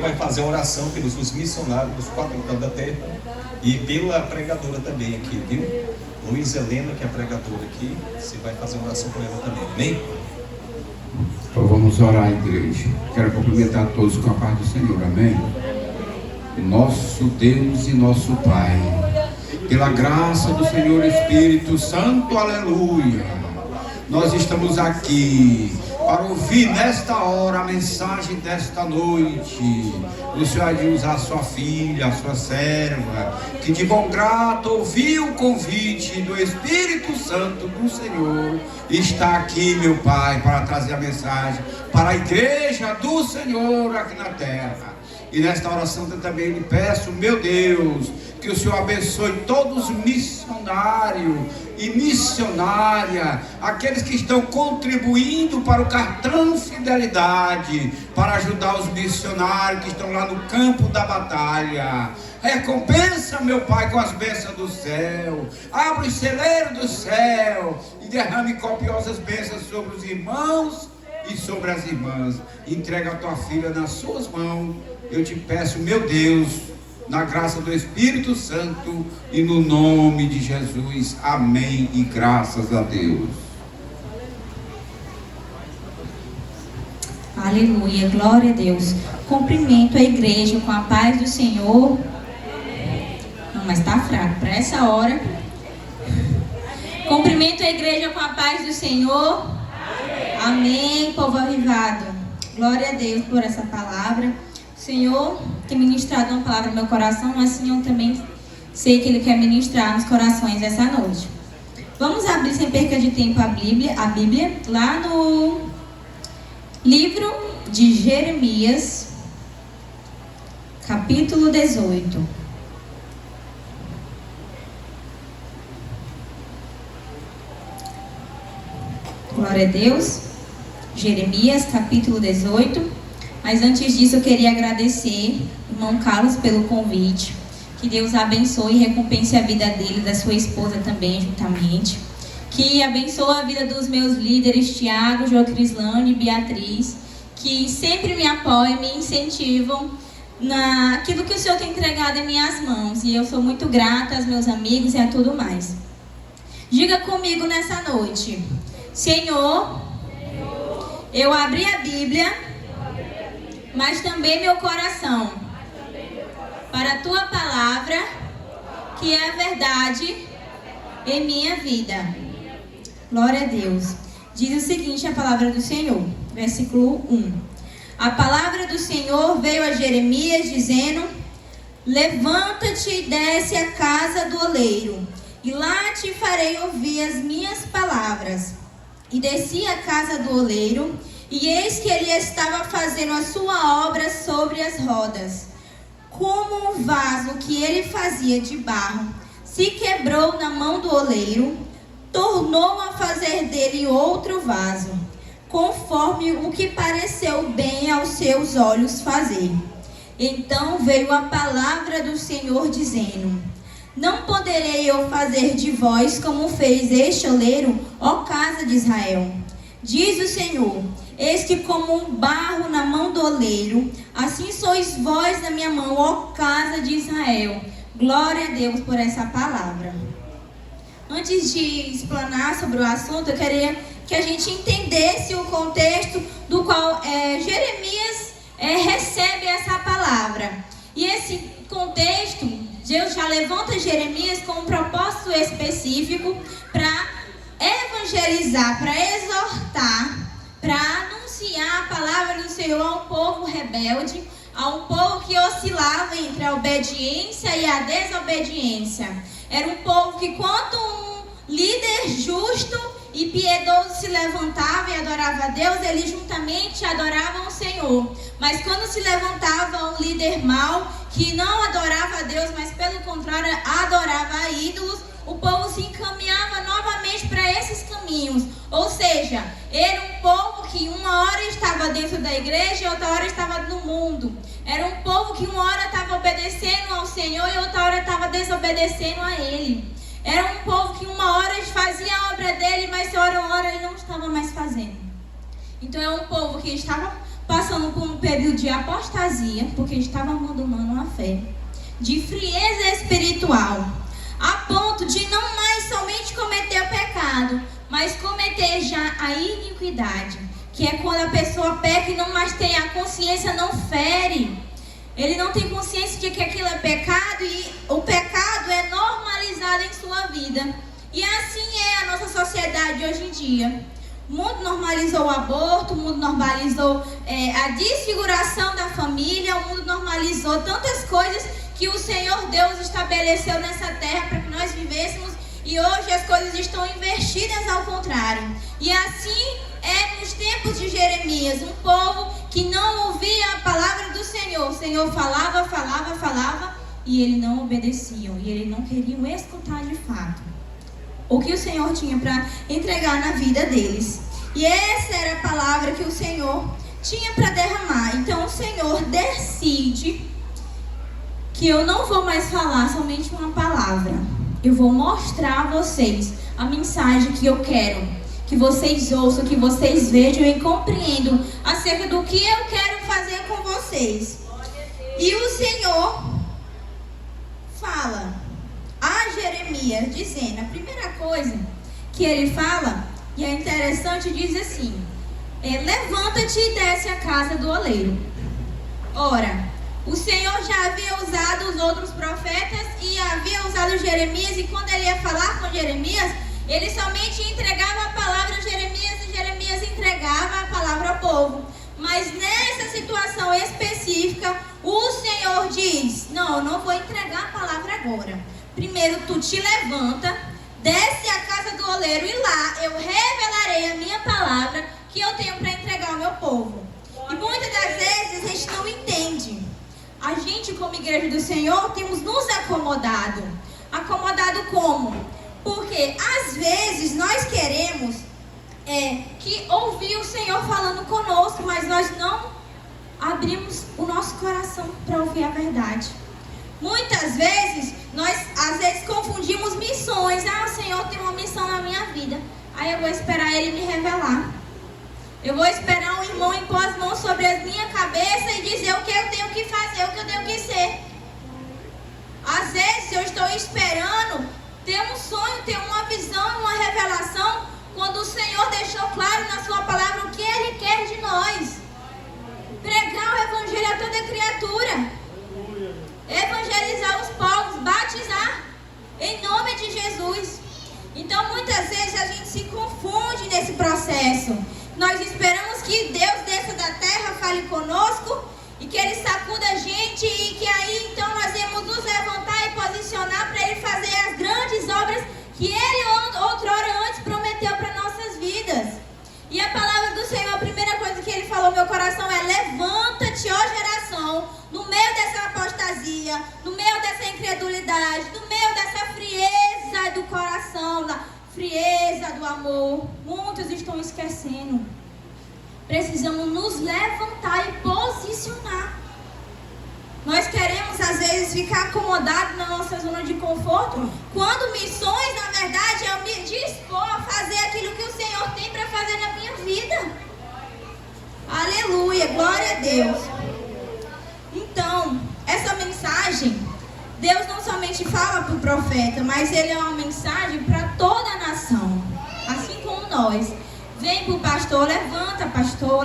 Vai fazer a oração pelos missionários dos 4 cantos da terra e pela pregadora também aqui, viu? Luiz Helena, que é a pregadora aqui, você vai fazer uma oração por ela também, amém? Então vamos orar, igreja. Quero cumprimentar todos com a paz do Senhor, amém? Nosso Deus e nosso Pai, pela graça do Senhor Espírito Santo, aleluia, nós estamos aqui para ouvir nesta hora a mensagem desta noite. O Senhor de usar a sua filha, a sua serva, que de bom grado ouviu o convite do Espírito Santo do Senhor. Está aqui, meu Pai, para trazer a mensagem para a igreja do Senhor aqui na terra. E nesta oração eu também lhe peço, meu Deus, que o Senhor abençoe todos os missionários e missionária, aqueles que estão contribuindo para o cartão Fidelidade, para ajudar os missionários que estão lá no campo da batalha. Recompensa, meu Pai, com as bênçãos do céu. Abre o celeiro do céu e derrame copiosas bênçãos sobre os irmãos e sobre as irmãs. Entrega a tua filha nas suas mãos. Eu te peço, meu Deus, na graça do Espírito Santo e no nome de Jesus, amém e graças a Deus. Aleluia, glória a Deus. Cumprimento a igreja com a paz do Senhor. Não, mas está fraco para essa hora. Cumprimento a igreja com a paz do Senhor. Amém, povo avivado. Glória a Deus por essa palavra. O Senhor tem ministrado uma palavra no meu coração, mas o Senhor também sei que Ele quer ministrar nos corações essa noite. Vamos abrir sem perca de tempo a Bíblia lá no livro de Jeremias, capítulo 18. Glória a Deus. Jeremias, capítulo 18. Mas antes disso eu queria agradecer, irmão Carlos, pelo convite. Que Deus abençoe e recompense a vida dele, da sua esposa também, juntamente. Que abençoe a vida dos meus líderes, Tiago, Jocrislane e Beatriz, que sempre me apoiam, me incentivam naquilo que o Senhor tem entregado em minhas mãos. E eu sou muito grata aos meus amigos e a tudo mais. Diga comigo nessa noite: Senhor, eu abri a Bíblia, mas também meu coração, para a Tua palavra, que é a verdade em minha vida. Glória a Deus. Diz o seguinte a palavra do Senhor, versículo 1. A palavra do Senhor veio a Jeremias dizendo: levanta-te e desce à casa do oleiro, e lá te farei ouvir as minhas palavras. E desci à casa do oleiro, e eis que ele estava fazendo a sua obra sobre as rodas. Como um vaso que ele fazia de barro se quebrou na mão do oleiro, tornou a fazer dele outro vaso, conforme o que pareceu bem aos seus olhos fazer. Então veio a palavra do Senhor dizendo: não poderei eu fazer de vós como fez este oleiro, ó casa de Israel? Diz o Senhor: eis que como um barro na mão do oleiro, assim sois vós na minha mão, ó casa de Israel. Glória a Deus por essa palavra. Antes de explanar sobre o assunto, eu queria que a gente entendesse o contexto do qual Jeremias recebe essa palavra. E esse contexto, Deus já levanta Jeremias com um propósito específico para evangelizar, para exortar, para anunciar a palavra do Senhor a um povo rebelde, a um povo que oscilava entre a obediência e a desobediência. Era um povo que, quando um líder justo e piedoso se levantava e adorava a Deus, eles juntamente adoravam o Senhor. Mas quando se levantava um líder mau, que não adorava a Deus, mas pelo contrário adorava a ídolos, o povo se encaminhava novamente para esses caminhos. Ou seja, era um povo que uma hora estava dentro da igreja e outra hora estava no mundo. Era um povo que uma hora estava obedecendo ao Senhor e outra hora estava desobedecendo a Ele. Era um povo que uma hora fazia a obra dele, mas outra hora ele não estava mais fazendo. Então é um povo que estava passando por um período de apostasia, porque estavam abandonando a fé, de frieza espiritual, a ponto de não mais somente cometer o pecado, mas cometer já a iniquidade, que é quando a pessoa peca e não mais tem a consciência, não fere. Ele não tem consciência de que aquilo é pecado e o pecado é normalizado em sua vida. E assim é a nossa sociedade hoje em dia. O mundo normalizou o aborto, o mundo normalizou a desfiguração da família, o mundo normalizou tantas coisas que o Senhor Deus estabeleceu nessa terra para que nós vivêssemos, e hoje as coisas estão invertidas ao contrário. E assim é nos tempos de Jeremias, um povo que não ouvia a palavra do Senhor. O Senhor falava, e eles não obedeciam, e eles não queriam escutar de fato o que o Senhor tinha para entregar na vida deles. E essa era a palavra que o Senhor tinha para derramar. Então o Senhor decide que eu não vou mais falar somente uma palavra. Eu vou mostrar a vocês a mensagem que eu quero que vocês ouçam, que vocês vejam e compreendam acerca do que eu quero fazer com vocês. E o Senhor fala a Jeremias, dizendo, a primeira coisa que ele fala, e é interessante, diz assim: levanta-te e desce a casa do oleiro. Ora, o Senhor já havia usado os outros profetas e havia usado Jeremias, e quando ele ia falar com Jeremias, ele somente entregava a palavra a Jeremias e Jeremias entregava a palavra ao povo. Mas nessa situação específica, o Senhor diz: não, eu não vou entregar a palavra agora. Primeiro tu te levanta, desce à casa do oleiro e lá eu revelarei a minha palavra que eu tenho para entregar ao meu povo. E muitas das vezes a gente não entende. A gente, como igreja do Senhor, temos nos acomodado. Acomodado como? Porque às vezes nós queremos que ouvir o Senhor falando conosco, mas nós não abrimos o nosso coração para ouvir a verdade. Muitas vezes, nós às vezes confundimos missões. O Senhor tem uma missão na minha vida, aí eu vou esperar Ele me revelar. Eu vou esperar um irmão impor as mãos sobre a minha cabeça e dizer o que eu tenho que fazer, o que eu tenho que ser. Às vezes eu estou esperando ter um sonho, ter uma visão, uma revelação, quando o Senhor deixou claro na sua palavra o que Ele quer de nós. Pregar o Evangelho a toda criatura. Evangelizar os povos, batizar em nome de Jesus. Então muitas vezes a gente se confunde nesse processo. Nós esperamos que Deus desça da terra, fale conosco e que Ele sacuda a gente, e que aí então nós vamos nos levantar e posicionar para Ele fazer as grandes obras que Ele outrora antes prometeu para nossas vidas. E a palavra do Senhor, a primeira coisa que Ele falou no meu coração é: levanta-te, ó geração, no meio dessa apostasia, no meio dessa incredulidade, no meio dessa frieza do coração, da frieza do amor. Muitos estão esquecendo. Precisamos nos levantar e posicionar. Nós queremos às vezes ficar acomodados na nossa zona de conforto, quando missões, na verdade, é eu me dispor a fazer aquilo que o Senhor tem para fazer na minha vida. Aleluia, glória a Deus. Então, essa mensagem, Deus não somente fala para o profeta, mas ele é uma mensagem para toda a nação. Assim como nós. Vem para o pastor,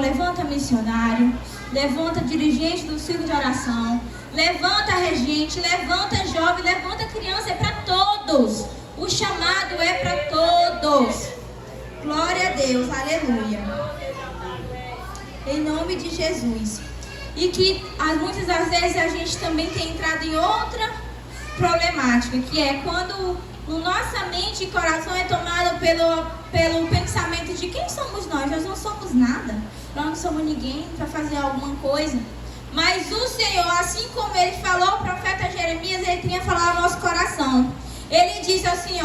levanta missionário, levanta dirigente do círculo de oração, levanta regente, levanta jovem, levanta criança, é para todos. O chamado é para todos. Glória a Deus, aleluia. Em nome de Jesus. E que muitas das vezes a gente também tem entrado em outra problemática, que é quando nossa mente e coração é tomado pelo pensamento de quem somos nós. Nós não somos nada, nós não somos ninguém para fazer alguma coisa. Mas o Senhor, assim como Ele falou ao profeta Jeremias, Ele tinha falado ao nosso coração. Ele disse assim,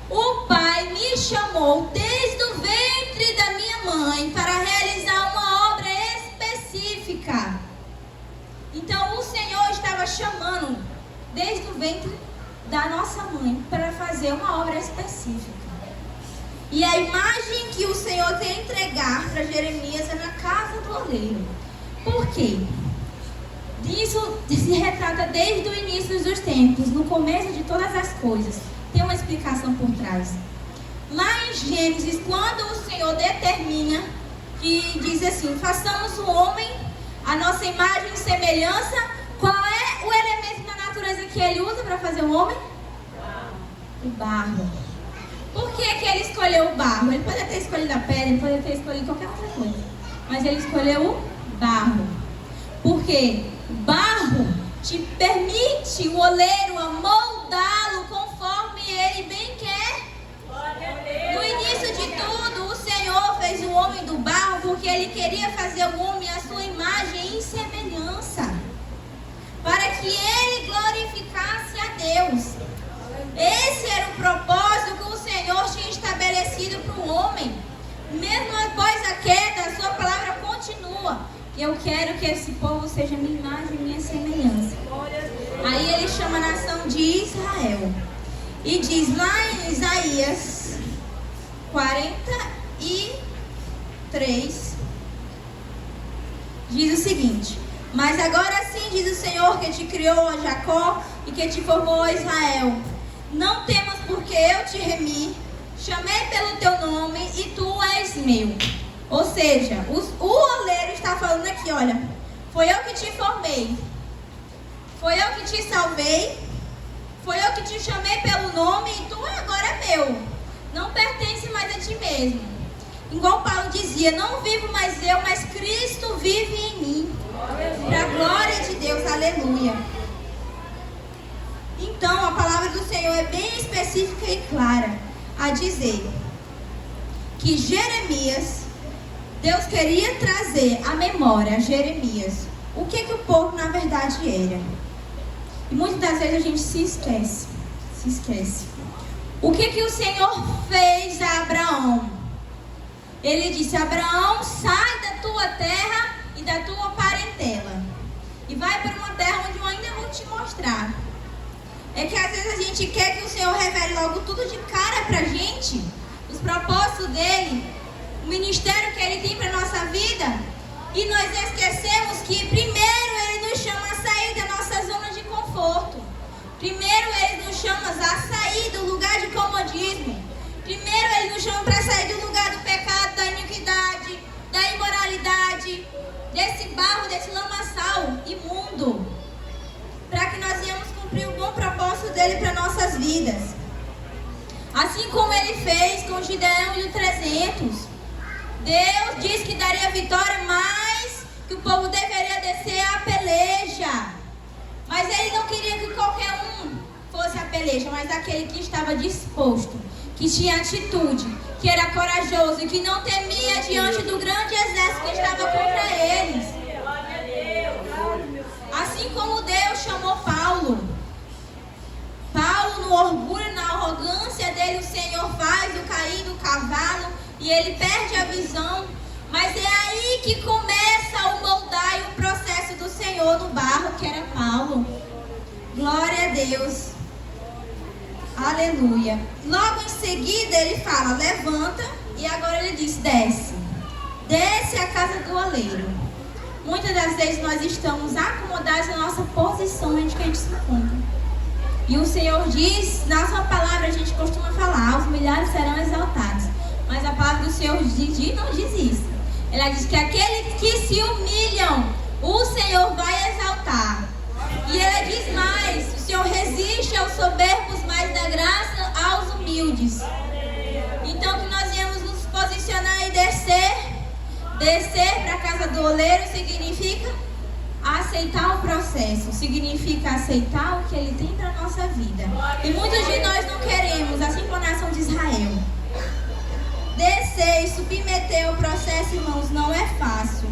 o Pai me chamou desde o ventre da minha mãe para realizar uma obra específica. Então o Senhor estava chamando desde o ventre da nossa mãe para fazer uma obra específica. E a imagem que o Senhor quer entregar para Jeremias é na casa do oleiro. Por quê? Isso se retrata desde o início dos tempos, no começo de todas as coisas. Tem uma explicação por trás. Lá em Gênesis, quando o Senhor determina, que diz assim: façamos o homem a nossa imagem e semelhança. Qual é o elemento da natureza que ele usa para fazer o homem? O barro. Por que ele escolheu o barro? Ele poderia ter escolhido a pedra, ele poderia ter escolhido qualquer outra coisa, mas ele escolheu o barro. Porque o barro te permite, o oleiro, a moldá-lo conforme ele bem quer. No início de tudo, o Senhor fez o homem do barro porque ele queria fazer o homem à sua imagem e semelhança, para que ele glorificasse a Deus. Esse era o propósito que o Senhor tinha estabelecido para o homem. Mesmo após a queda, a sua palavra continua: eu quero que esse povo seja minha imagem e minha semelhança. Aí ele chama a nação de Israel e diz lá em Isaías 43, diz o seguinte: mas agora sim, diz o Senhor que te criou, ó Jacó, e que te formou, ó Israel, não temas, porque eu te remi, chamei pelo teu nome e tu és meu. Ou seja, o oleiro está falando aqui: olha, foi eu que te formei, foi eu que te salvei, foi eu que te chamei pelo nome e tu agora é meu. Não pertence mais a ti mesmo. Igual Paulo dizia: não vivo mais eu, mas Cristo vive em mim. Para a glória de Deus, aleluia. Então a palavra do Senhor é bem específica e clara a dizer que Jeremias, Deus queria trazer à memória a Jeremias o que o povo na verdade era. E muitas das vezes a gente se esquece. O que o Senhor fez a Abraão? Ele disse: Abraão, sai da tua terra e da tua parentela e vai para uma terra onde eu ainda vou te mostrar. É que às vezes a gente quer que o Senhor revele logo tudo de cara pra gente, os propósitos dele, o ministério que ele tem para nossa vida, e nós esquecemos que primeiro ele nos chama a sair da nossa zona de conforto. Primeiro ele nos chama a sair do lugar de comodismo. Primeiro ele nos chama para sair do lugar do pecado, da iniquidade, da imoralidade, desse barro, desse lamaçal imundo, para que nós venhamos cumprir o bom propósito dele para nossas vidas. Assim como ele fez com Gideão e o 300. Deus disse que daria vitória, mas que o povo deveria descer a peleja. Mas ele não queria que qualquer um fosse a peleja, mas aquele que estava disposto, que tinha atitude, que era corajoso e que não temia diante do grande exército que estava contra eles. Assim como Deus chamou Paulo, no orgulho, na arrogância dele, o Senhor faz o cair do cavalo e ele perde a visão. Mas é aí que começa o moldar e o processo do Senhor no barro, que era Paulo. Glória a Deus. Aleluia. Logo em seguida ele fala: levanta, e agora ele diz: desce. Desce a casa do oleiro. Muitas das vezes nós estamos acomodados na nossa posição onde que a gente se encontra. E o Senhor diz, na sua palavra a gente costuma falar: os humilhados serão exaltados. Mas a palavra do Senhor não diz isso. Ela diz que aqueles que se humilham, o Senhor vai exaltar. E ela diz mais: o Senhor resiste aos soberbos, mas dá graça aos humildes. Então que nós viemos nos posicionar e descer. Descer para a casa do oleiro significa aceitar o processo, significa aceitar o que ele tem para a nossa vida. E muitos de nós não queremos, assim como a nação de Israel. Descer e submeter o processo, irmãos, não é fácil.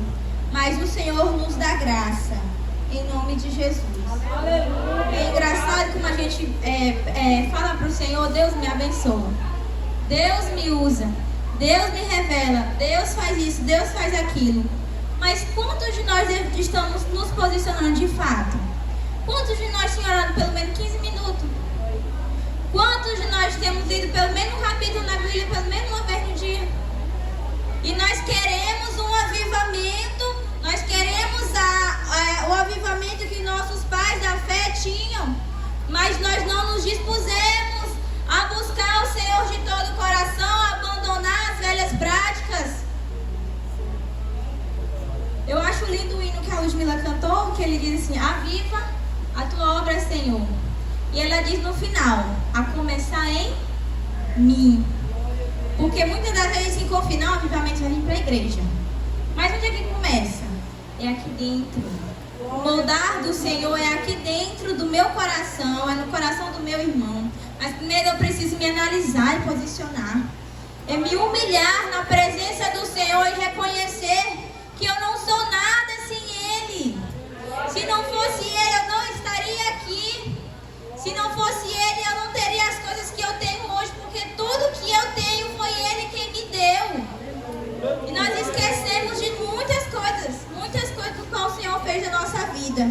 Mas o Senhor nos dá graça, em nome de Jesus. É engraçado como a gente fala para o Senhor: Deus me abençoa, Deus me usa, Deus me revela, Deus faz isso, Deus faz aquilo. Mas quantos de nós estamos nos posicionando de fato? Quantos de nós têm orado pelo menos 15 minutos? Quantos de nós temos lido pelo menos um capítulo na Bíblia, pelo menos uma vez no dia? E nós queremos um avivamento, nós queremos o avivamento que nossos pais da fé tinham, mas nós não nos dispusemos a buscar o Senhor de todo o coração, a abandonar as velhas práticas. Eu acho lindo o hino que a Ludmila cantou, que ele diz assim: aviva a tua obra, Senhor. E ela diz no final: a começar em mim. Porque muitas das vezes se confia, não, o avivamento vai vir para a igreja. Mas onde é que começa? É aqui dentro. O moldar do Senhor é aqui dentro do meu coração, é no coração do meu irmão. Mas primeiro eu preciso me analisar e posicionar. É me humilhar na presença do Senhor e reconhecer que eu não sou nada sem Ele. Se não fosse Ele, eu não estaria aqui. Se não fosse Ele, eu não teria as coisas que eu tenho hoje, porque tudo que eu tenho foi Ele quem me deu. E nós esquecemos de muitas coisas do qual o Senhor fez na nossa vida.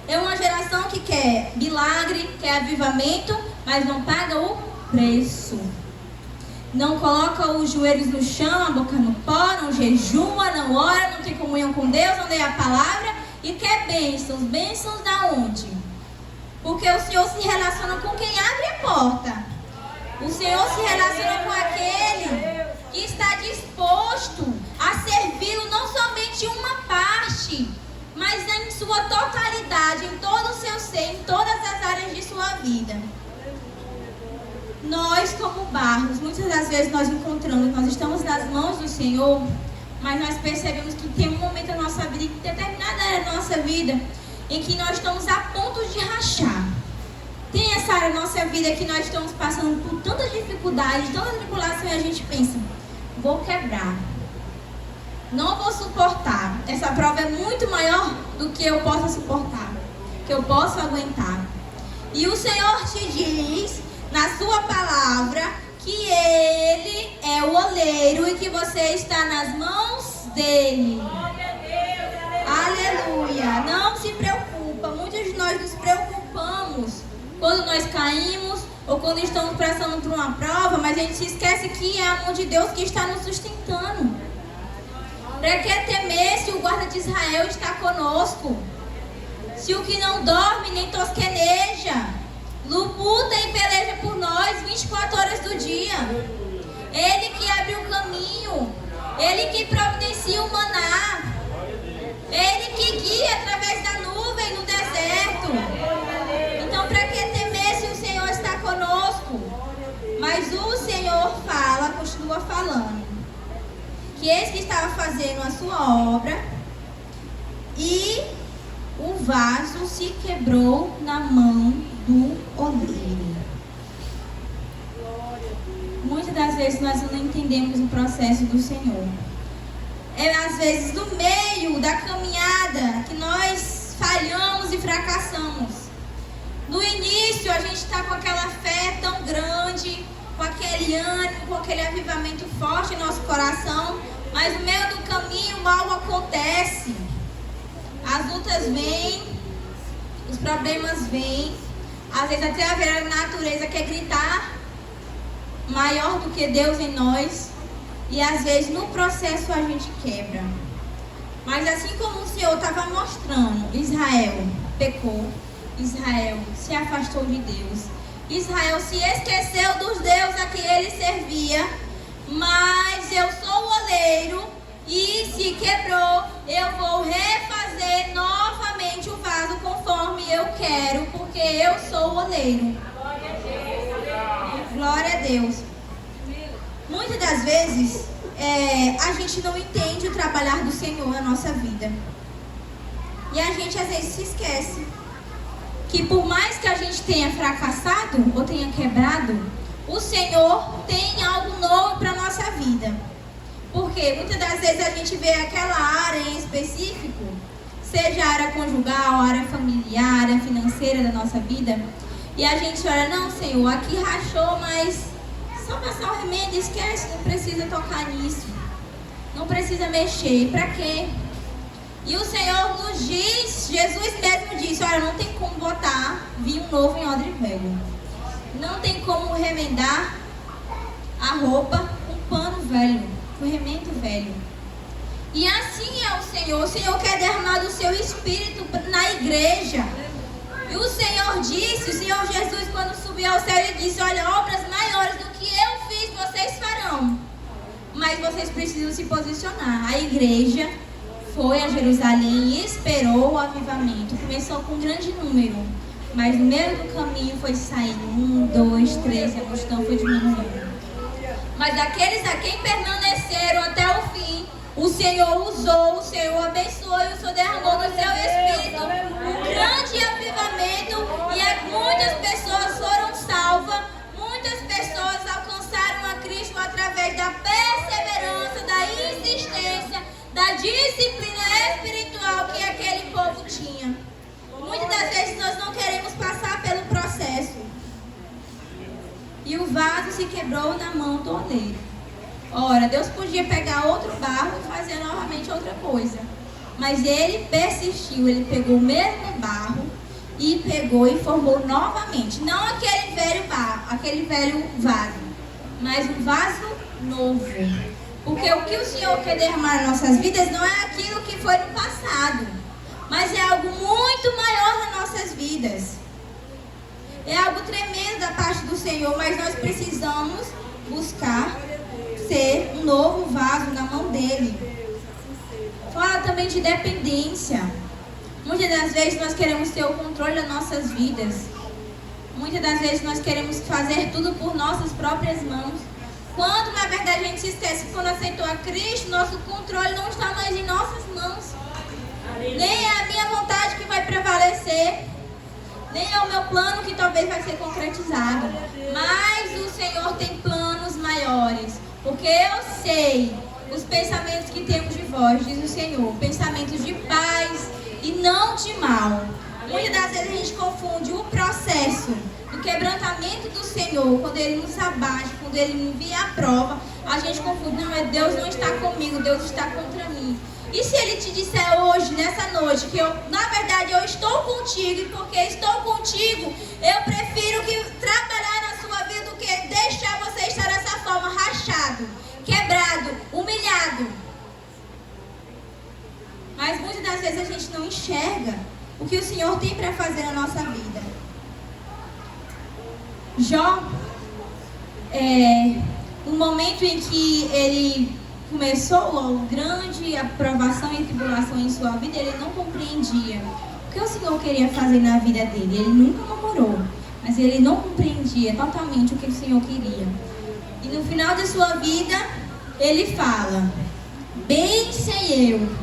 É uma geração que quer milagre, quer avivamento, mas não paga o preço. Não coloca os joelhos no chão, a boca no pó, não jejua, não ora, não tem comunhão com Deus, não lê a palavra e quer bênçãos. Bênçãos da onde? Porque o Senhor se relaciona com quem abre a porta. O Senhor se relaciona com aquele que está disposto a servi-lo não somente uma parte, mas em sua totalidade, em todo o seu ser, em todas as áreas de sua vida. Nós, como barros, muitas das vezes nós estamos nas mãos do Senhor, mas nós percebemos que tem um momento da nossa vida, em determinada área da nossa vida, em que nós estamos a ponto de rachar. Tem essa área da nossa vida que nós estamos passando por tantas dificuldades, tantas tribulações, e a gente pensa: vou quebrar, não vou suportar. Essa prova é muito maior do que eu possa suportar, que eu posso aguentar. E o Senhor te diz na sua palavra que Ele é o oleiro e que você está nas mãos dEle. Aleluia! Não se preocupa. Muitos de nós nos preocupamos quando nós caímos ou quando estamos passando por uma prova, mas a gente se esquece que é a mão de Deus que está nos sustentando. Para que temer se o guarda de Israel está conosco? Se o que não dorme nem tosqueneja luta e peleja por nós 24 horas do dia. Ele que abre o caminho, Ele que providencia o maná, Ele que guia através da nuvem no deserto. Então, para que temer se o Senhor está conosco? Mas o Senhor continua falando, que esse que estava fazendo a sua obra e o vaso se quebrou na mão do oleiro. Muitas das vezes nós não entendemos o processo do Senhor. É às vezes no meio da caminhada que nós falhamos e fracassamos. No início a gente está com aquela fé tão grande, com aquele ânimo, com aquele avivamento forte em nosso coração, mas no meio do caminho algo acontece. As lutas vêm, os problemas vêm, às vezes até a velha natureza quer gritar maior do que Deus em nós, e às vezes no processo a gente quebra. Mas assim como o Senhor estava mostrando, Israel pecou, Israel se afastou de Deus, Israel se esqueceu dos deuses a que ele servia, mas eu sou o oleiro e se quebrou, eu vou refazer novamente o vaso conforme eu quero, porque eu sou o oleiro. Glória a Deus. Muitas das vezes a gente não entende o trabalhar do Senhor na nossa vida. E a gente às vezes se esquece que por mais que a gente tenha fracassado ou tenha quebrado, o Senhor tem algo novo para a nossa vida. Porque muitas das vezes a gente vê aquela área em específico, seja a área conjugal, a área familiar, a área financeira da nossa vida, e a gente olha: não, Senhor, aqui rachou, mas só passar o remendo, esquece, não precisa tocar nisso, não precisa mexer, para quê? E o Senhor nos diz, Jesus mesmo disse: olha, não tem como botar vinho novo em odre velho, não tem como remendar a roupa com pano velho, com remendo velho. E assim é o Senhor quer derramar do seu Espírito na igreja. E o Senhor Jesus, quando subiu ao céu, ele disse: olha, obras maiores do que eu fiz, vocês farão. Mas vocês precisam se posicionar. A igreja foi a Jerusalém e esperou o avivamento. Começou com um grande número, mas no meio do caminho foi saindo 1, 2, 3, a multidão foi diminuindo. Mas aqueles a quem permaneceram até o fim, o Senhor usou, o Senhor abençoou e o Senhor derramou no seu Espírito um grande avivamento. E muitas pessoas foram salvas, muitas pessoas alcançaram a Cristo através da perseverança, da insistência, da disciplina espiritual que aquele povo tinha. Muitas das vezes nós não queremos passar pelo processo. E o vaso se quebrou na mão do oleiro. Ora, Deus podia pegar outro barro e fazer novamente outra coisa. Mas ele persistiu, ele pegou o mesmo barro e pegou e formou novamente. Não aquele velho barro, aquele velho vaso, mas um vaso novo. Porque o que o Senhor quer derramar em nossas vidas não é aquilo que foi no passado, mas é algo muito maior nas nossas vidas. É algo tremendo da parte do Senhor, mas nós precisamos buscar ser um novo vaso na mão dele. Fala também de dependência. Muitas das vezes nós queremos ter o controle das nossas vidas. Muitas das vezes nós queremos fazer tudo por nossas próprias mãos. Quando na verdade a gente se esquece que quando aceitou a Cristo, nosso controle não está mais em nossas mãos. Nem é a minha vontade que vai prevalecer, nem é o meu plano que talvez vai ser concretizado. Mas o Senhor tem planos maiores. Porque eu sei os pensamentos que temos de vós, diz o Senhor, pensamentos de paz e não de mal. Muitas das vezes a gente confunde o processo do quebrantamento do Senhor, quando Ele nos abate, quando Ele envia a prova, a gente confunde: não, Deus não está comigo, Deus está contra mim. E se Ele te disser hoje, nessa noite, que na verdade eu estou contigo, e porque estou contigo, eu prefiro que trabalhar na sua vida do que deixar você estar dessa forma, rachado, quebrado, humilhado. Mas muitas das vezes a gente não enxerga o que o Senhor tem para fazer na nossa vida. Jó, no momento em que ele começou a grande aprovação e tribulação em sua vida, ele não compreendia o que o Senhor queria fazer na vida dele. Ele nunca murmurou, mas ele não compreendia totalmente o que o Senhor queria. E no final de sua vida, ele fala: bem sei eu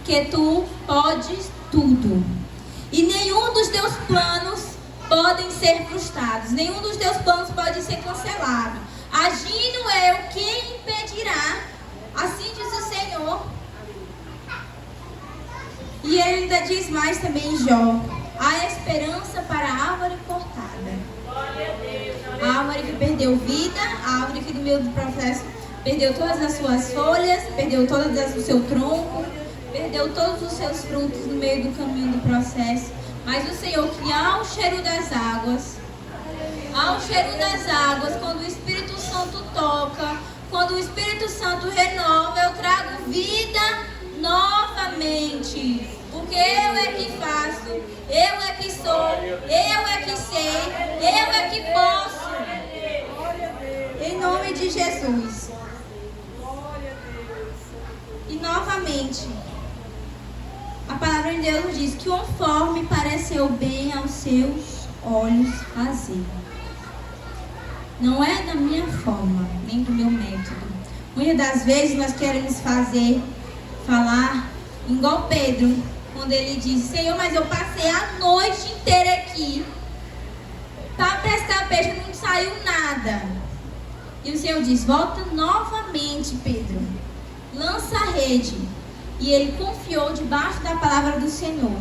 que tu podes tudo, e nenhum dos teus planos podem ser frustrados, nenhum dos teus planos pode ser cancelado. Agindo eu, quem impedirá? Assim diz o Senhor. E ele ainda diz mais também em Jó: há esperança para a árvore cortada. A árvore que perdeu vida, a árvore que no meio do processo perdeu todas as suas folhas, perdeu todo o seu tronco, perdeu todos os seus frutos no meio do caminho do processo. Mas o Senhor, que ao cheiro das águas, quando o Espírito Santo toca, quando o Espírito Santo renova, eu trago vida novamente. Porque eu é que faço, eu é que sou, eu é que sei, eu é que posso. Em nome de Jesus. E novamente, a palavra de Deus diz: que conforme pareceu bem aos seus olhos fazer. Não é da minha forma, nem do meu método. Muitas das vezes nós queremos falar igual Pedro, quando ele diz: Senhor, mas eu passei a noite inteira aqui para pescar peixe, não saiu nada. E o Senhor diz: volta novamente, Pedro, lança a rede. E ele confiou debaixo da palavra do Senhor.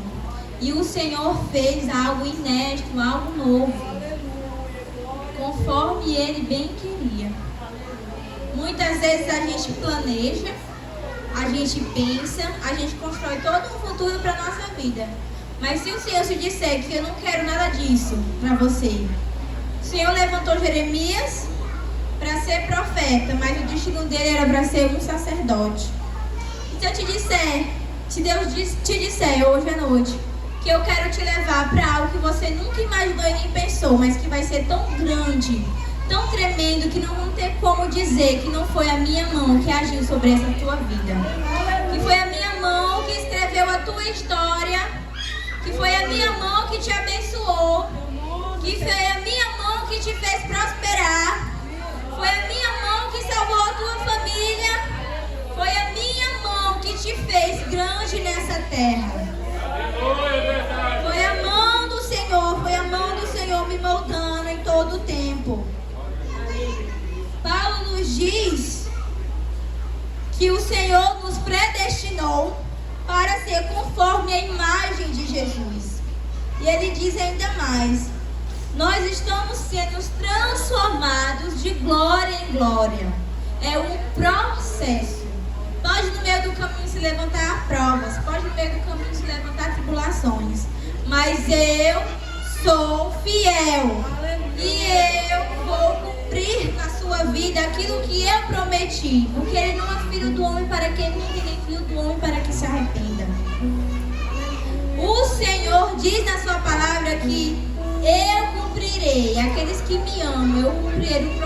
E o Senhor fez algo inédito, algo novo, conforme ele bem queria. Muitas vezes a gente planeja, a gente pensa, a gente constrói todo um futuro para a nossa vida. Mas se o Senhor se disser que eu não quero nada disso para você, o Senhor levantou Jeremias para ser profeta, mas o destino dele era para ser um sacerdote. se Deus te disser hoje à noite que eu quero te levar para algo que você nunca imaginou e nem pensou, mas que vai ser tão grande, tão tremendo, que não vão ter como dizer que não foi a minha mão que agiu sobre essa tua vida, que foi a minha mão que escreveu a tua história, que foi a minha mão que te abençoou, que foi a minha mão que te fez prosperar, foi a minha mão que salvou a tua família, foi a minha mão que te fez grande nessa terra. Foi a mão do Senhor me moldando em todo o tempo. Paulo nos diz que o Senhor nos predestinou para ser conforme a imagem de Jesus. E ele diz ainda mais: nós estamos sendo transformados de glória em glória. É um processo. Pode no meio do caminho se levantar provas, pode no meio do caminho se levantar tribulações, mas eu sou fiel e eu vou cumprir na sua vida aquilo que eu prometi, porque ele não é filho do homem para que minta, nem filho do homem para que se arrependa. O Senhor diz na sua palavra que eu cumprirei, aqueles que me amam, eu cumprirei o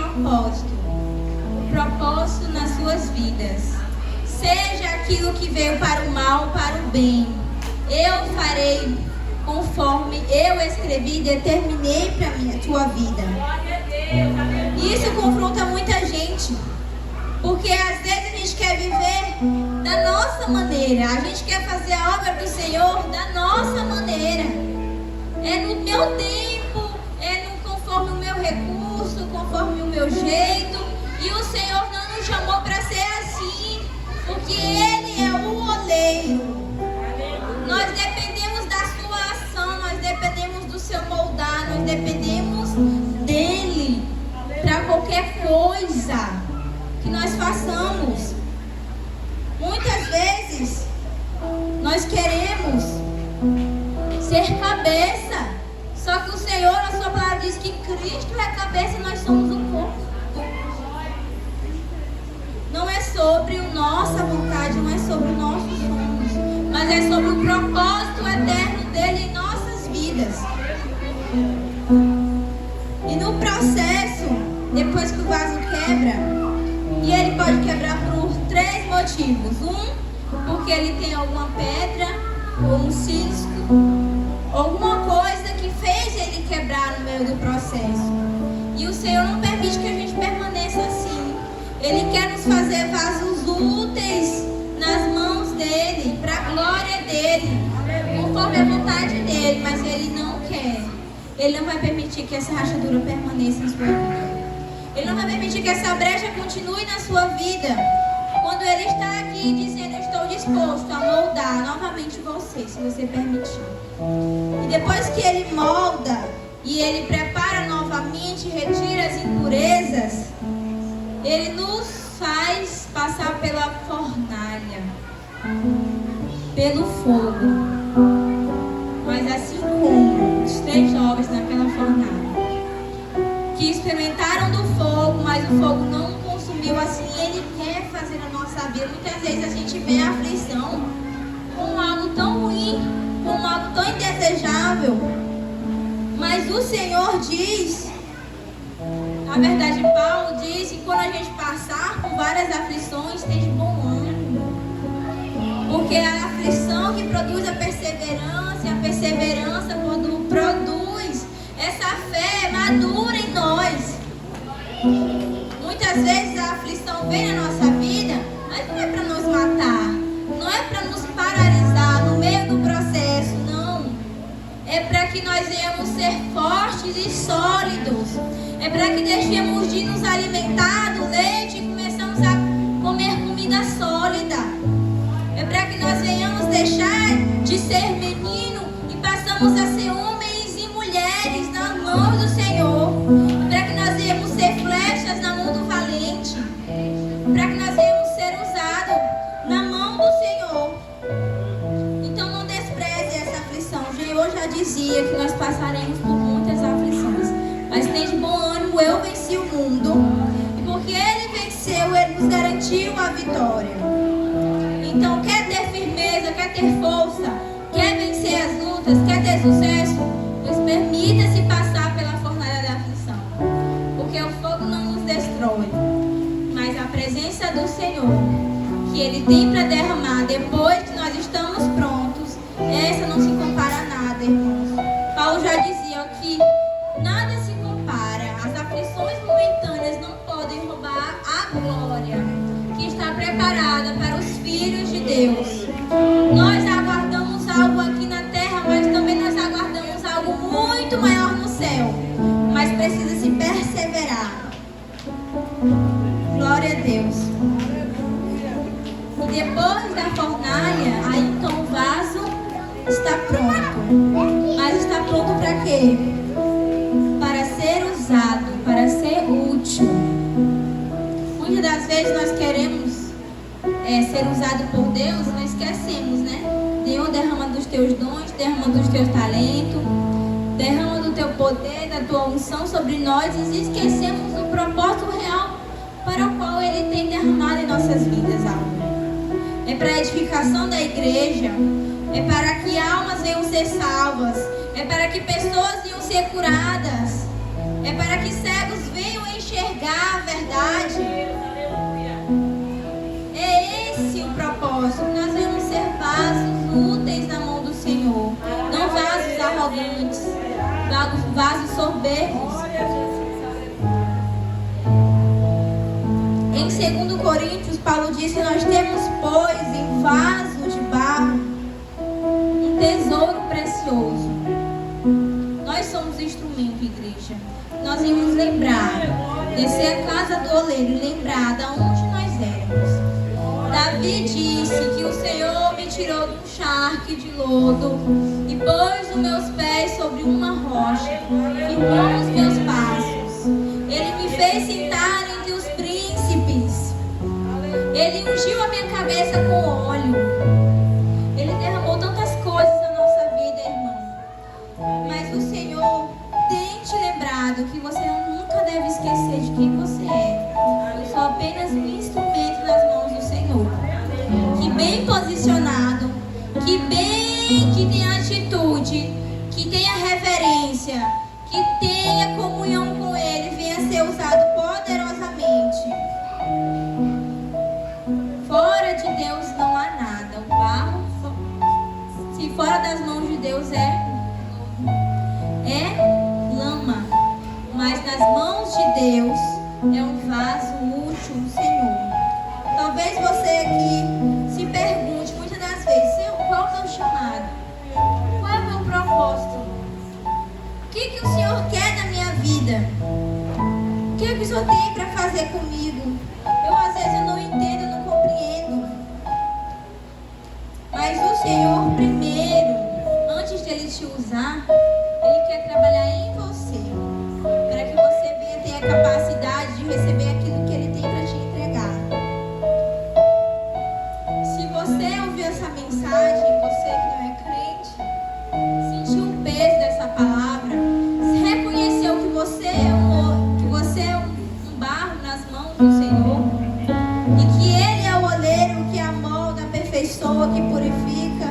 propósito nas suas vidas. Seja aquilo que veio para o mal, para o bem, eu farei conforme eu escrevi e determinei para a tua vida. Isso confronta muita gente, porque às vezes a gente quer viver da nossa maneira, a gente quer fazer a obra do Senhor da nossa maneira. É no meu tempo, conforme o meu recurso, conforme o meu jeito, e o Senhor não nos chamou para ser assim, porque Ele é o oleiro. Nós dependemos da sua ação, nós dependemos do seu moldar, nós dependemos dele para qualquer coisa que nós façamos. Muitas vezes nós queremos ser cabeça, só que o Senhor, na sua palavra, diz que Cristo é a cabeça e nós somos o corpo. Não é sobre a nossa vontade, não é sobre os nossos sonhos, mas é sobre o propósito eterno dele em nossas vidas. E no processo, depois que o vaso quebra, e ele pode quebrar por 3 motivos. Porque ele tem alguma pedra, ou um cisco, alguma coisa que fez ele quebrar no meio do processo. E o Senhor não permite que a gente permaneça assim. Ele quer nos fazer vasos úteis nas mãos dele, para a glória dele, conforme a vontade dele, mas ele não quer. Ele não vai permitir que essa rachadura permaneça em sua vida. Ele não vai permitir que essa brecha continue na sua vida. Quando ele está aqui dizendo: eu estou disposto a moldar novamente você, se você permitir. E depois que ele molda e ele prepara novamente, retira as impurezas, ele nos faz passar pela fornalha, pelo fogo. Mas assim como os 3 jovens naquela fornalha, que experimentaram do fogo, mas o fogo não consumiu, assim ele quer fazer na nossa vida. Muitas vezes a gente vê a aflição como algo tão ruim, como algo tão indesejável, mas o Senhor diz, na verdade Paulo diz, que quando a gente passar por várias aflições, tem de bom ânimo, porque é a aflição que produz a perseverança, e a perseverança quando produz essa fé madura em nós. Muitas vezes a aflição vem na nossa vida, mas não é para nos matar, não é para nos paralisar no meio do processo, não. É para que nós venhamos ser fortes e sólidos. É para que deixemos de nos alimentar do leite e começamos a comer comida sólida. É para que nós venhamos deixar de ser menino e passamos a ser homens e mulheres nas mãos do Senhor. É para que nós venhamos ser flechas na mão do valente. Para que nós venhamos ser usados na mão do Senhor. Então não despreze essa aflição. O Senhor já dizia que nós passaremos por muitas aflições, mas tem de bom ânimo, eu venci o mundo. E porque Ele venceu, Ele nos garantiu a vitória. Então ter força, quer vencer as lutas, quer ter sucesso, pois permita-se passar pela fornalha da aflição. Porque o fogo não nos destrói, mas a presença do Senhor, que Ele tem para derramar depois que nós estamos prontos, essa não se compara a nada, irmãos. Paulo já dizia que nada se compara, as aflições momentâneas não podem roubar a glória que está preparada para os filhos de Deus. Nós aguardamos algo aqui na terra, mas também nós aguardamos algo muito maior no céu. Mas precisa se perseverar. Glória a Deus. E depois da fornalha, aí então o vaso está pronto. Mas está pronto para quê? Para ser usado, para ser útil. Muitas das vezes nós queremos ser usado por Deus, nós esquecemos, né? Deus, derrama dos teus dons, derrama dos teus talentos, derrama do teu poder, da tua unção sobre nós e esquecemos o propósito real para o qual Ele tem derramado em nossas vidas algo. É para a edificação da igreja, é para que almas venham ser salvas, é para que pessoas venham ser curadas, é para que cegos venham enxergar a verdade. É esse o propósito. Nós devemos ser vasos úteis na mão do Senhor, não vasos arrogantes, vasos soberbos. Em 2 Coríntios, Paulo diz que nós temos, pois, em vaso de barro, um tesouro precioso. Nós somos instrumento, igreja. Nós vamos lembrar, descer a casa do oleiro e lembrar de onde nós éramos. Davi disse que o Senhor me tirou de um charque de lodo e pôs os meus pés sobre uma rocha, firmou os meus passos. Ele me fez sentar entre os príncipes. Ele ungiu a minha cabeça com óleo. Ele derramou tantas coisas na nossa vida, irmão. Mas o Senhor tem te lembrado que você nunca deve esquecer de quem você é. Eu sou apenas um instrumento nas mãos do Senhor. Que bem posicionado, que tenha atitude, que tenha reverência, que tenha comunhão com Ele, venha ser usado poderosamente. Fora de Deus não há nada. O barro, se fora das mãos de Deus é lama, mas nas mãos de Deus é um vaso útil do Senhor. Talvez você aqui se pergunte muitas das vezes: Senhor, qual é o meu chamado? Qual é o meu propósito? O que o Senhor quer da minha vida? O que o Senhor tem para fazer comigo? Às vezes eu não entendo, eu não compreendo. Mas o Senhor primeiro, antes de Ele te usar, Ele quer trabalhar em você, para que você venha ter a capacidade de receber aquilo que Ele tem para te entregar. Se você ouviu essa mensagem, você que não é crente, sentiu o peso dessa palavra, reconheceu que você é um barro nas mãos do Senhor, e que Ele é o oleiro que amolda, aperfeiçoa, que purifica.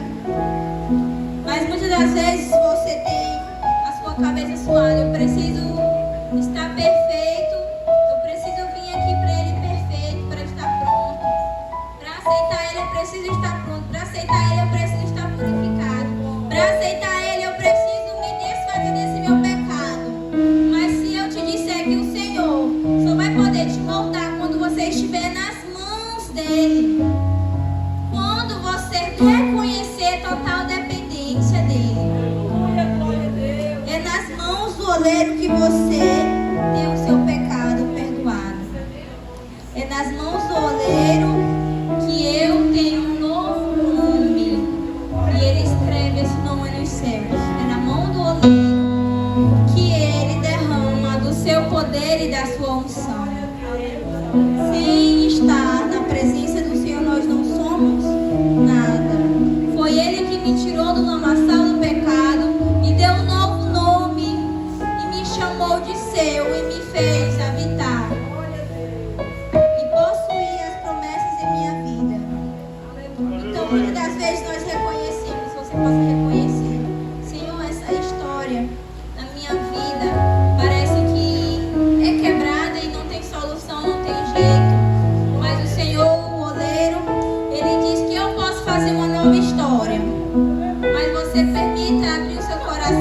Mas muitas das vezes você tem a sua cabeça suada: eu preciso estar perfeito, eu preciso vir aqui para Ele perfeito, para estar pronto. Para aceitar Ele eu preciso estar pronto, para aceitar Ele eu preciso estar purificado, para aceitar Ele eu preciso me desfazer desse meu pecado. Mas se eu te disser que o Senhor só vai poder te moldar quando você estiver nas mãos dEle, quando você reconhecer total dependência dEle, é nas mãos do oleiro que você tem o seu pecado perdoado. É nas mãos do oleiro que eu tenho um novo nome e Ele escreve esse nome nos céus. É na mão do oleiro que Ele derrama do seu poder e da sua unção. Sem estar na presença do Senhor, nós não somos nada. Foi Ele que me tirou do lamaçal do pecado, me deu um novo nome e me chamou de seu e me fez habitar e possuir as promessas em minha vida. Então, muitas das vezes nós reconhecemos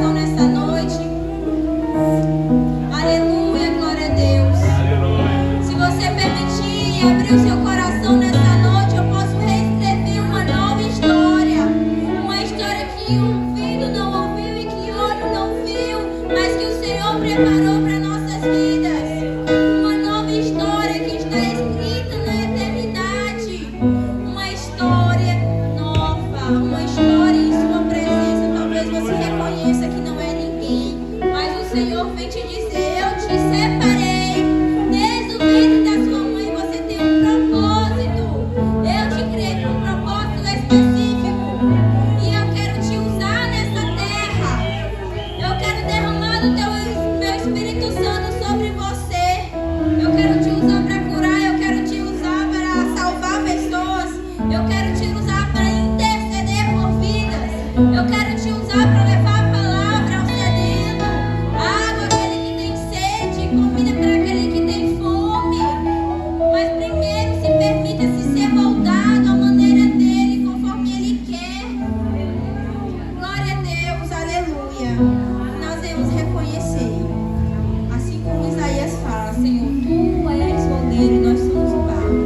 coração nessa noite. Aleluia, glória a Deus. Se você permitir abrir o seu coração nessa noite, eu posso reescrever uma nova história. Uma história que um ouvido não ouviu e que olho não viu, mas que o Senhor preparou para nossas vidas. Uma nova história que está escrita na eternidade. Uma história nova, uma história em sua presença. Talvez você reconheça que não é ninguém, mas o Senhor vem te dizer: eu te separei. Desde o ventre da sua mãe você tem um propósito. Eu te criei com um propósito específico. E eu quero te usar nessa terra. Eu quero derramar o meu Espírito Santo sobre você. Eu quero te usar para curar. Eu quero te usar para salvar pessoas. Eu quero te usar para interceder por vidas. Eu quero te usar para levar a palavra ao sedento, água àquele que tem sede, comida para aquele que tem fome. Mas primeiro se permita-se ser moldado à maneira dele, conforme ele quer. Glória a Deus, aleluia. Nós devemos reconhecer, assim como Isaías fala: Senhor, tu és o oleiro e nós somos o barro.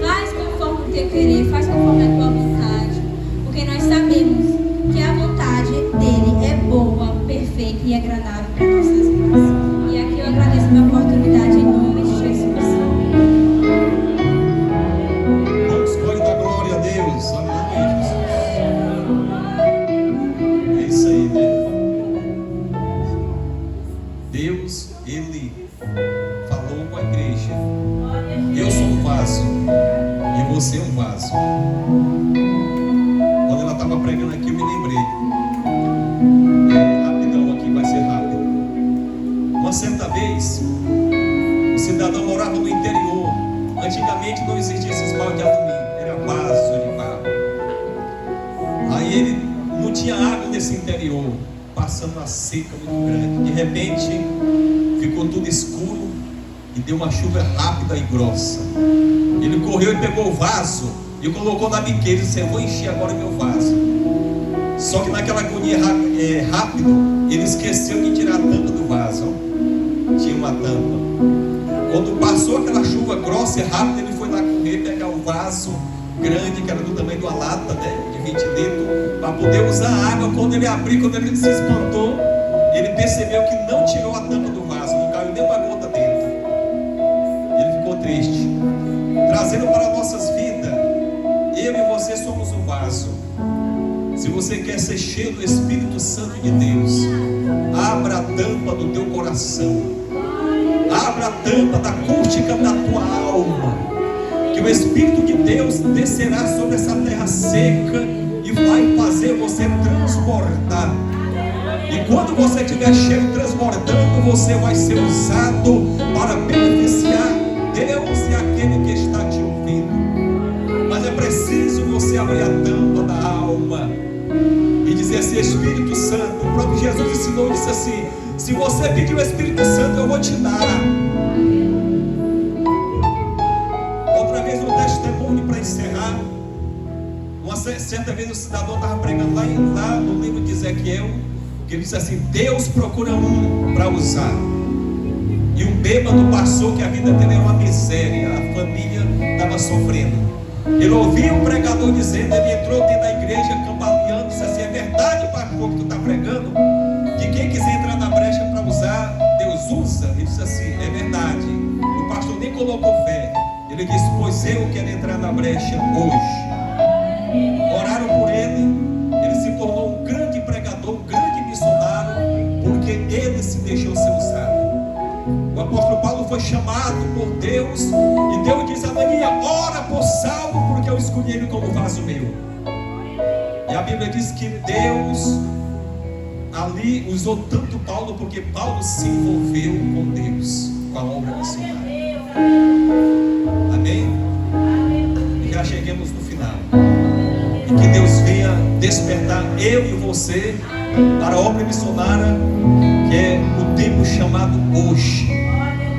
Faz conforme o teu querer, faz conforme a tua vontade, porque nós sabemos que a vontade dele é boa, perfeita e agradável para nossas vidas. E aqui eu agradeço a minha oportunidade em nome de Jesus. Vamos, glória da glória a Deus. Aleluia, Jesus. É isso aí, né? Deus, Ele falou com a igreja: eu sou um vaso e você é um vaso. Quando ela estava pregando aqui, eu me lembrei. Rapidão aqui, vai ser rápido. Uma certa vez, um cidadão morava no interior. Antigamente não existia esses balde de alumínio, era vaso de barro. Aí ele não tinha água nesse interior, passando uma seca muito grande. De repente, ficou tudo escuro e deu uma chuva rápida e grossa. Ele correu e pegou o vaso e colocou na biqueira e disse: eu vou encher agora meu vaso. Só que naquela agonia rápido, ele esqueceu de tirar a tampa do vaso. Tinha uma tampa. Quando passou aquela chuva grossa e rápida, ele foi lá correr, pegar o vaso grande, que era do tamanho de uma lata, né, de 20 litros, para poder usar a água. Quando ele abriu, quando ele se espantou, ele percebeu que não tirou a tampa do vaso, não caiu nem uma gota dentro. Ele ficou triste. Trazendo para nossas vidas, eu e você somos o vaso. Se você quer ser cheio do Espírito Santo de Deus, abra a tampa do teu coração, abra a tampa da cúrtica da tua alma, que o Espírito de Deus descerá sobre essa terra seca e vai fazer você transbordar. E quando você estiver cheio, transbordando, você vai ser usado para beneficiar Deus e aquele que está te ouvindo. Mas é preciso você abrir a tampa da alma e dizer assim: Espírito Santo. O próprio Jesus ensinou e disse assim: se você pedir o Espírito Santo, eu vou te dar. Outra vez um testemunho para encerrar. Uma certa vez o cidadão estava pregando lá no livro de Ezequiel, que ele disse assim: Deus procura um para usar. E um bêbado passou que a vida dele era uma miséria, a família estava sofrendo. Ele ouviu o pregador dizendo, ele entrou dentro da igreja cambaleando, disse assim: é verdade, pastor, que tu está pregando? Que quem quiser entrar na brecha para usar, Deus usa? Ele disse assim: é verdade. O pastor nem colocou fé. Ele disse: pois eu quero entrar na brecha hoje. Oraram por ele, ele se tornou um grande pregador, um grande missionário, porque ele se deixou ser usado. O apóstolo Paulo foi chamado por Deus, e Deus disse a Anania: ora por Saulo, porque eu escolhi ele como vaso meu. E a Bíblia diz que Deus ali usou tanto Paulo, porque Paulo se envolveu com Deus, com a obra missionária. Amém? E já chegamos no final. E que Deus venha despertar eu e você para a obra missionária, que é o tempo chamado hoje.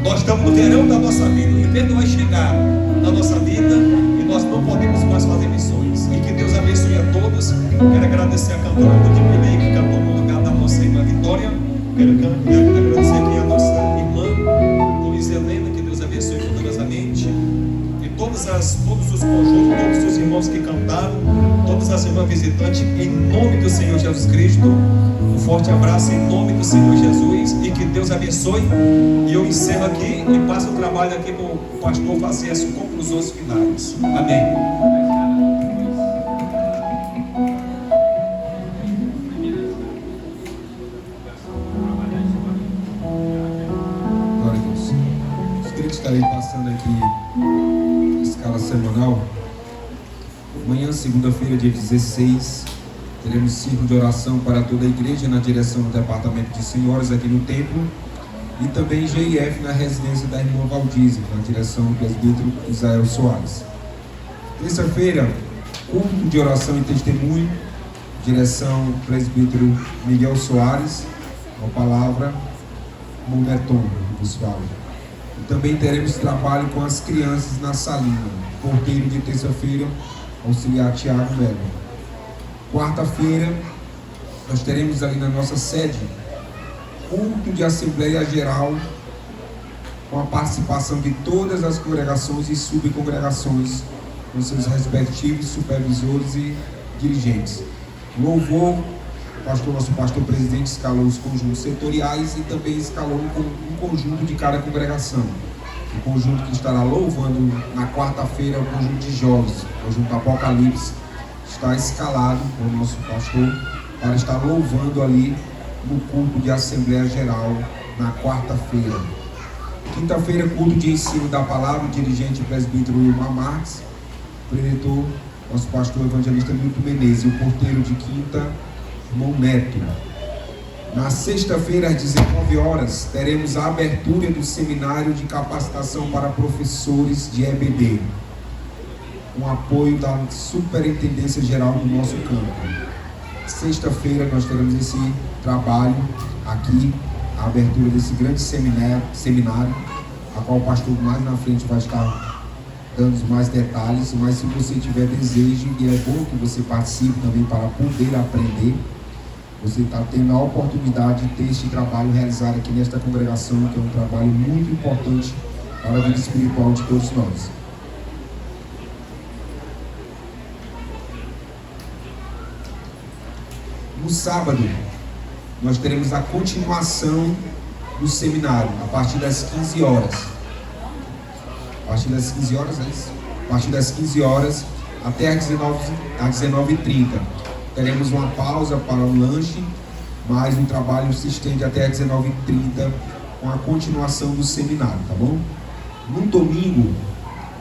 Nós estamos no verão da nossa vida, o inverno vai chegar na nossa vida e nós não podemos mais fazer missões. E que Deus abençoe a todos. Quero agradecer a cantora do Dimilei, que cantou no lugar da mãe. nossa irmã Vitória. Quero agradecer aqui a nossa irmã Luiz Helena, que Deus abençoe poderosamente. E todos os conjuntos, todos os irmãos que cantaram, todas as irmãs visitantes, em nome do Senhor Jesus Cristo, um forte abraço em nome do Senhor Jesus e que Deus abençoe. E eu encerro aqui e passo o trabalho aqui para o pastor fazer as conclusões finais. Amém. Glória a Deus. Os queridos estarei passando aqui a escala semanal. Amanhã, segunda-feira, dia 16, teremos círculo de oração para toda a igreja na direção do departamento de senhoras aqui no templo e também GIF na residência da irmã Valdísio, na direção do presbítero Israel Soares. Terça-feira, culto de oração e testemunho, direção do presbítero Miguel Soares, uma palavra Mometon, vos falo. E também teremos trabalho com as crianças na salinha, porteiro de terça-feira, auxiliar Tiago Melo. Quarta-feira, nós teremos ali na nossa sede culto de Assembleia Geral com a participação de todas as congregações e subcongregações, com seus respectivos supervisores e dirigentes. Louvor, nosso pastor presidente escalou os conjuntos setoriais e também escalou um conjunto de cada congregação. O conjunto que estará louvando na quarta-feira é o conjunto de jovens, o conjunto Apocalipse, está escalado com o nosso pastor para estar louvando ali no culto de Assembleia Geral na quarta-feira. Quinta-feira, culto de ensino da palavra, o dirigente presbítero Wilmar Marques, preletor, nosso pastor evangelista Milton Menezes, e o porteiro de quinta, irmão Neto. Na sexta-feira, às 19 horas, teremos a abertura do seminário de capacitação para professores de EBD, com apoio da Superintendência Geral do nosso campo. Sexta-feira nós teremos esse trabalho aqui, a abertura desse grande seminário, a qual o pastor mais na frente vai estar dando mais detalhes, mas se você tiver desejo, e é bom que você participe também para poder aprender, você está tendo a oportunidade de ter este trabalho realizado aqui nesta congregação, que é um trabalho muito importante para a vida espiritual de todos nós. No sábado, nós teremos a continuação do seminário, a partir das 15 horas. A partir das 15 horas, é isso? A partir das 15 horas até às 19h30. Teremos uma pausa para um lanche, mas o trabalho se estende até às 19h30 com a continuação do seminário, tá bom? No domingo,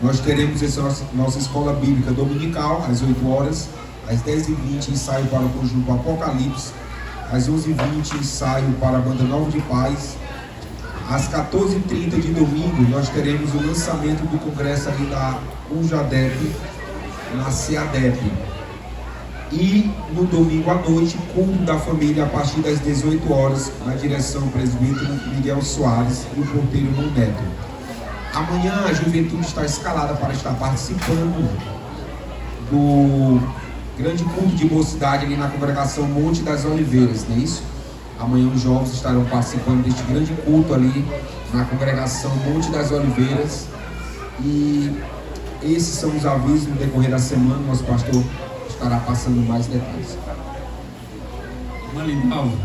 nós teremos essa nossa escola bíblica dominical, às 8 horas. Às 10h20, ensaio para o conjunto Apocalipse. Às 11h20, ensaio para a banda Novo de Paz. Às 14h30 de domingo, nós teremos o lançamento do congresso ali da UJADEP, na CEADEP. E no domingo à noite, culto da família a partir das 18 horas, na direção do presbítero Miguel Soares e o porteiro Moneto. Amanhã a juventude está escalada para estar participando do grande culto de mocidade ali na congregação Monte das Oliveiras, não é isso? Amanhã os jovens estarão participando deste grande culto ali na congregação Monte das Oliveiras. E esses são os avisos no decorrer da semana. Nosso pastor estará passando mais detalhes. Irmã Lindalva,